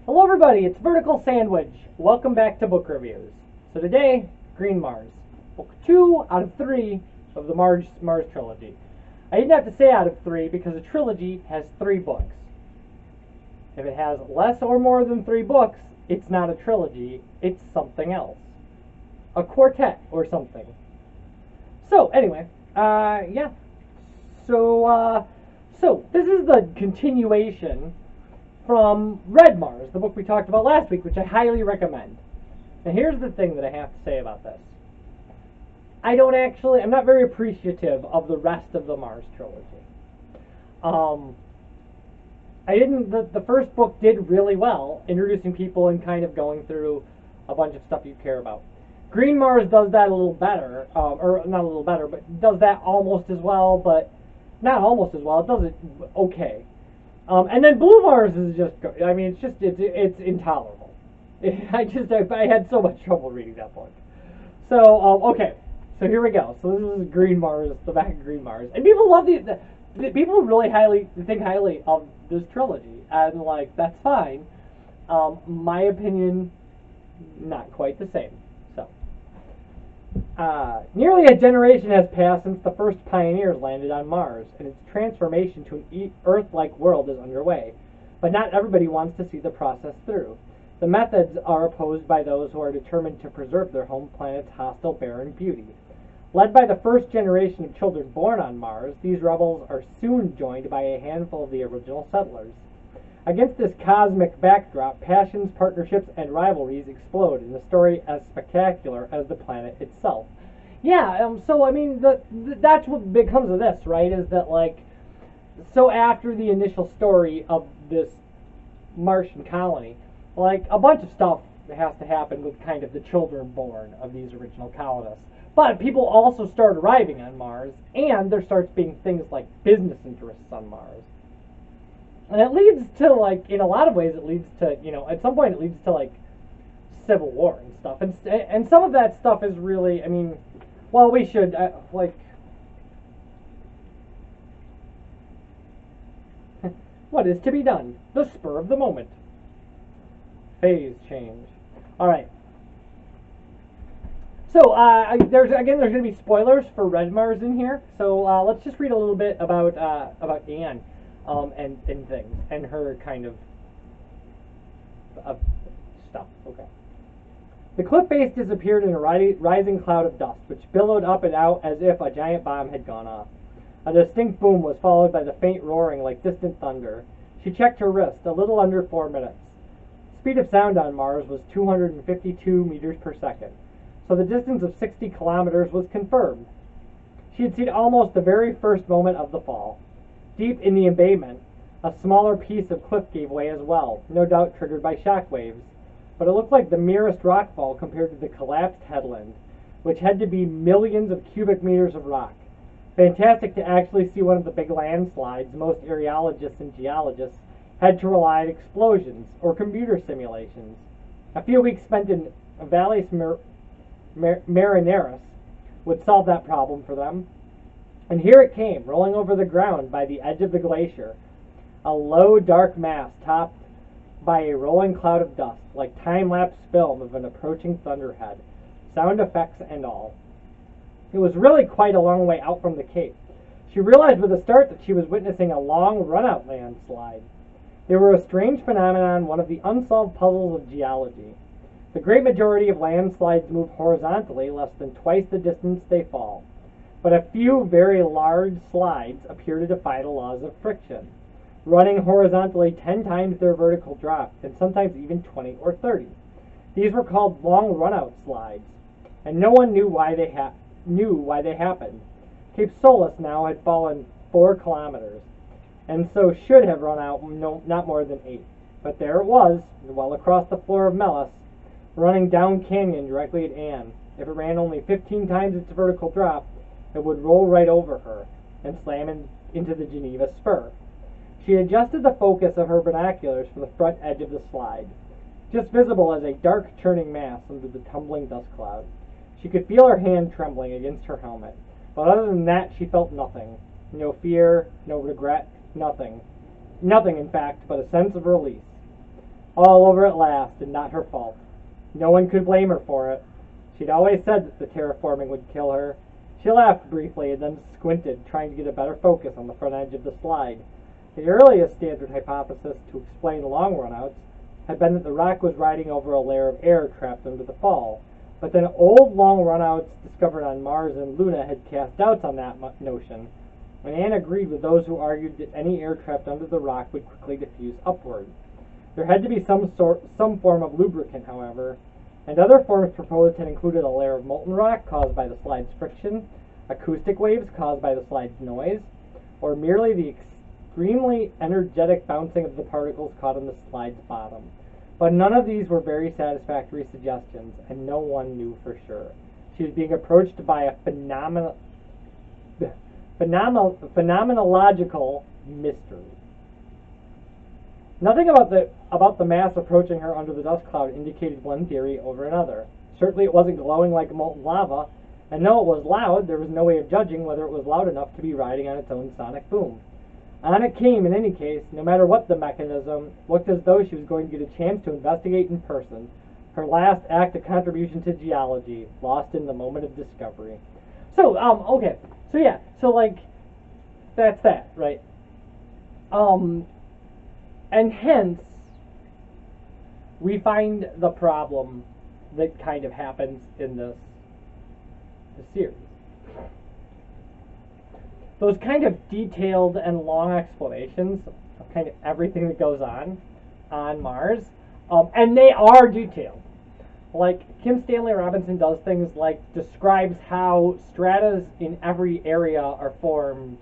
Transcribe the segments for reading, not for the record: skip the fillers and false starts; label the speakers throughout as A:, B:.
A: Hello everybody, it's Vertical Sandwich. Welcome back to Book Reviews. So today, Green Mars. Book 2 out of 3 of the Mars trilogy. I didn't have to say out of 3 because a trilogy has 3 books. If it has less or more than 3 books, it's not a trilogy, it's something else. A quartet or something. So anyway, yeah. So this is the continuation from Red Mars, the book we talked about last week, which I highly recommend. Now here's the thing that I have to say about this. I'm not very appreciative of the rest of the Mars trilogy. The first book did really well, introducing people and kind of going through a bunch of stuff you care about. Green Mars does that a little better, or not a little better, but does that almost as well, but not almost as well. It does it okay. And then Blue Mars is just, it's intolerable. I had so much trouble reading that book. So, okay. So here we go. So this is Green Mars, the back of Green Mars. And people love people really think highly of this trilogy. And, that's fine. My opinion, not quite the same. So, nearly a generation has passed since the first pioneers landed on Mars, and its transformation to an Earth-like world is underway. But not everybody wants to see the process through. The methods are opposed by those who are determined to preserve their home planet's hostile, barren beauty. Led by the first generation of children born on Mars, these rebels are soon joined by a handful of the original settlers. Against this cosmic backdrop, passions, partnerships, and rivalries explode in a story as spectacular as the planet itself. Yeah, that's what becomes of this, right? Is that, so after the initial story of this Martian colony, a bunch of stuff has to happen with kind of the children born of these original colonists. But people also start arriving on Mars, and there starts being things like business interests on Mars. And it leads to, in a lot of ways, it leads to, at some point it leads to, civil war and stuff. And some of that stuff is really, we should, what is to be done? The spur of the moment. Phase change. Alright. So, there's going to be spoilers for Red Mars in here. So, let's just read a little bit about Anne. And things, and her kind of stuff. Okay. The cliff face disappeared in a rising cloud of dust, which billowed up and out as if a giant bomb had gone off. A distinct boom was followed by the faint roaring like distant thunder. She checked her wrist, a little under 4 minutes. Speed of sound on Mars was 252 meters per second, so the distance of 60 kilometers was confirmed. She had seen almost the very first moment of the fall. Deep in the embayment, a smaller piece of cliff gave way as well, no doubt triggered by shock waves. But it looked like the merest rockfall compared to the collapsed headland, which had to be millions of cubic meters of rock. Fantastic to actually see one of the big landslides most areologists and geologists had to rely on explosions or computer simulations. A few weeks spent in Valles Marineris would solve that problem for them. And here it came, rolling over the ground by the edge of the glacier, a low, dark mass topped by a rolling cloud of dust, like time-lapse film of an approaching thunderhead, sound effects and all. It was really quite a long way out from the cape. She realized with a start that she was witnessing a long run-out landslide. They were a strange phenomenon, one of the unsolved puzzles of geology. The great majority of landslides move horizontally less than twice the distance they fall. But a few very large slides appear to defy the laws of friction, running horizontally 10 times their vertical drop, and sometimes even 20 or 30. These were called long run-out slides, and no one knew why they happened. Cape Solis now had fallen 4 kilometers, and so should have run out not more than 8. But there it was, well across the floor of Melis, running down canyon directly at Anne. If it ran only 15 times its vertical drop, it would roll right over her and slam into the Geneva spur. She adjusted the focus of her binoculars for the front edge of the slide, just visible as a dark churning mass under the tumbling dust cloud. She could feel her hand trembling against her helmet, but other than that she felt nothing. No fear, no regret, nothing. Nothing, in fact, but a sense of release. all over at last, and not her fault. No one could blame her for it. She'd always said that the terraforming would kill her. She laughed briefly and then squinted, trying to get a better focus on the front edge of the slide. The earliest standard hypothesis to explain the long runouts had been that the rock was riding over a layer of air trapped under the fall. But then old long runouts discovered on Mars and Luna had cast doubts on that notion, and Anne agreed with those who argued that any air trapped under the rock would quickly diffuse upward. There had to be some form of lubricant, however, and other forms proposed had included a layer of molten rock caused by the slide's friction, acoustic waves caused by the slide's noise, or merely the extremely energetic bouncing of the particles caught on the slide's bottom. But none of these were very satisfactory suggestions, and no one knew for sure. She was being approached by a phenomenological mystery. Nothing about the mass approaching her under the dust cloud indicated one theory over another. Certainly it wasn't glowing like molten lava, and though it was loud, there was no way of judging whether it was loud enough to be riding on its own sonic boom. On it came, in any case, no matter what the mechanism, looked as though she was going to get a chance to investigate in person, her last act of contribution to geology, lost in the moment of discovery. So, okay, so yeah, so like, that's that, right? And hence, we find the problem that kind of happens in this series. Those kind of detailed and long explanations of kind of everything that goes on Mars, and they are detailed. Like, Kim Stanley Robinson does things like describes how stratas in every area are formed,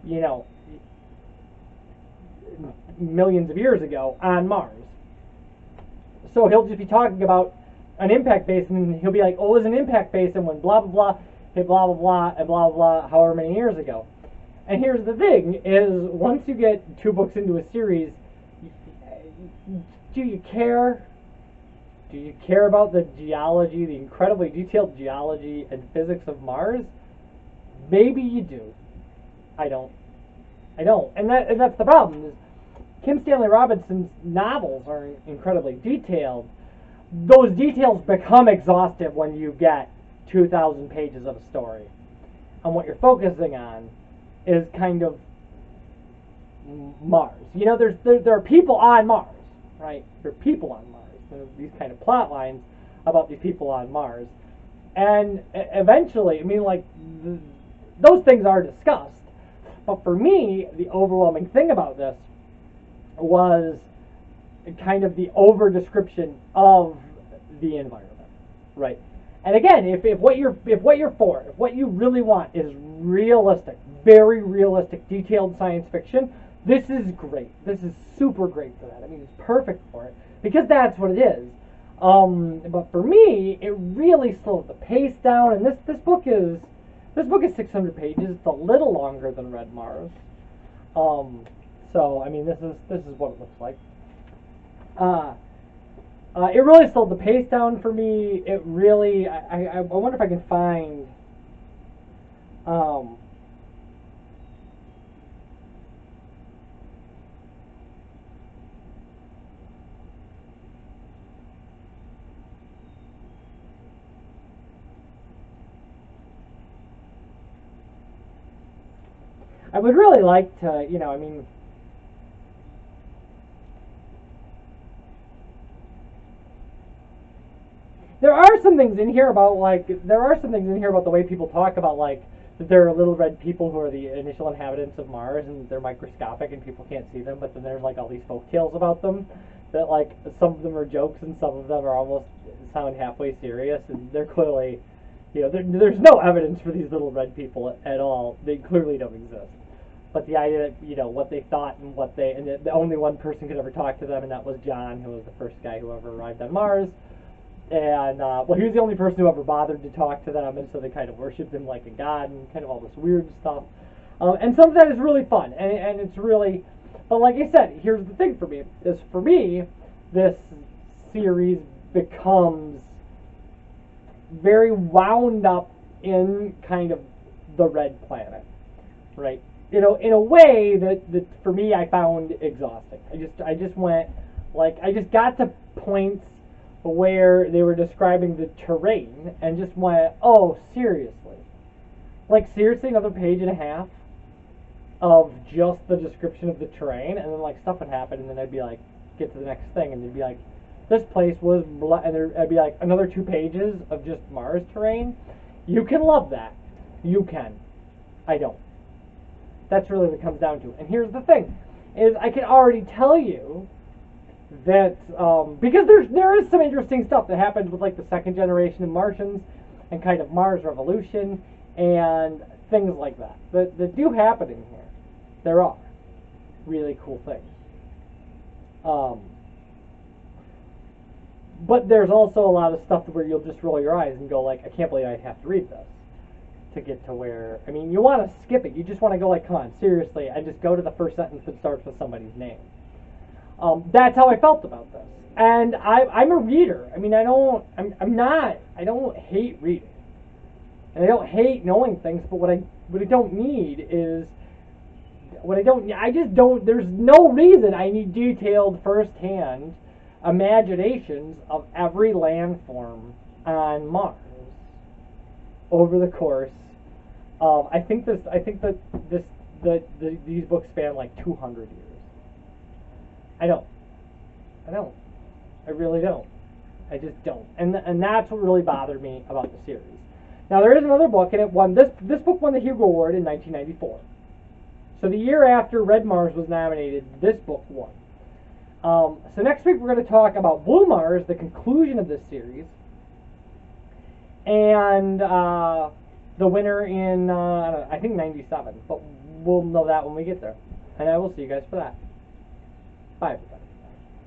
A: you know, millions of years ago on Mars. So he'll just be talking about an impact basin, and he'll be like, oh, it was an impact basin when blah, blah, blah, hit blah, blah, blah, and blah, blah, blah, however many years ago. And here's the thing, is once you get 2 books into a series, do you care? Do you care about the geology, the incredibly detailed geology and physics of Mars? Maybe you do. I don't. And that's the problem. Is Kim Stanley Robinson's novels are incredibly detailed. Those details become exhaustive when you get 2,000 pages of a story. And what you're focusing on is kind of Mars. You know, there are people on Mars, right? There are people on Mars. There's these kind of plot lines about these people on Mars. And eventually, I mean, like, those things are discussed. But for me, the overwhelming thing about this was kind of the over-description of the environment, right? And again, if what you really want is realistic, very realistic, detailed science fiction, this is great. This is super great for that. I mean, it's perfect for it because that's what it is. But for me, it really slowed the pace down. And this book is 600 pages. It's a little longer than Red Mars. So I mean, this is what it looks like. It really slowed the pace down for me. It really, I wonder if I can find, I would really like to, you know, I mean, there are some things in here about, like, the way people talk about, like, that there are little red people who are the initial inhabitants of Mars, and they're microscopic and people can't see them, but then there's, like, all these folk tales about them, that, like, some of them are jokes and some of them are almost sound halfway serious, and they're clearly, you know, there's no evidence for these little red people at all. They clearly don't exist. But the idea that, you know, what they thought and the only one person could ever talk to them, and that was John, who was the first guy who ever arrived on Mars. And, well, he was the only person who ever bothered to talk to them, and so they kind of worshipped him like a god and kind of all this weird stuff. And some of that is really fun, and it's really, but like I said, here's the thing for me, is for me, this series becomes very wound up in kind of the Red Planet, right? You know, in a way that for me I found exhausting. I just went, Like, I just got to points where they were describing the terrain and just went, oh, seriously? Like, seriously, another page and a half of just the description of the terrain, and then, like, stuff would happen, and then I'd be like, get to the next thing, and they'd be like, this place was, and there'd be like another 2 pages of just Mars terrain. You can love that. You can. I don't. That's really what it comes down to. And here's the thing, is I can already tell you that, because there is some interesting stuff that happens with, like, the second generation of Martians and kind of Mars revolution and things like that that do happen in here. There are really cool things. But there's also a lot of stuff where you'll just roll your eyes and go, like, I can't believe I have to read this to get to where, I mean, you want to skip it. You just want to go, like, come on, seriously, and just go to the first sentence that starts with somebody's name. That's how I felt about this. And I'm a reader. I mean, I don't hate reading. And I don't hate knowing things, but what I don't need is, there's no reason I need detailed first-hand imaginations of every landform on Mars over the course of, I think that these books span like 200 years. I really don't. I just don't. And that's what really bothered me about the series. Now, there is another book, and it won this book won the Hugo Award in 1994. So the year after Red Mars was nominated, this book won. So next week we're going to talk about Blue Mars, the conclusion of this series, and the winner in, I think 97, but we'll know that when we get there. And I will see you guys for that. Bye.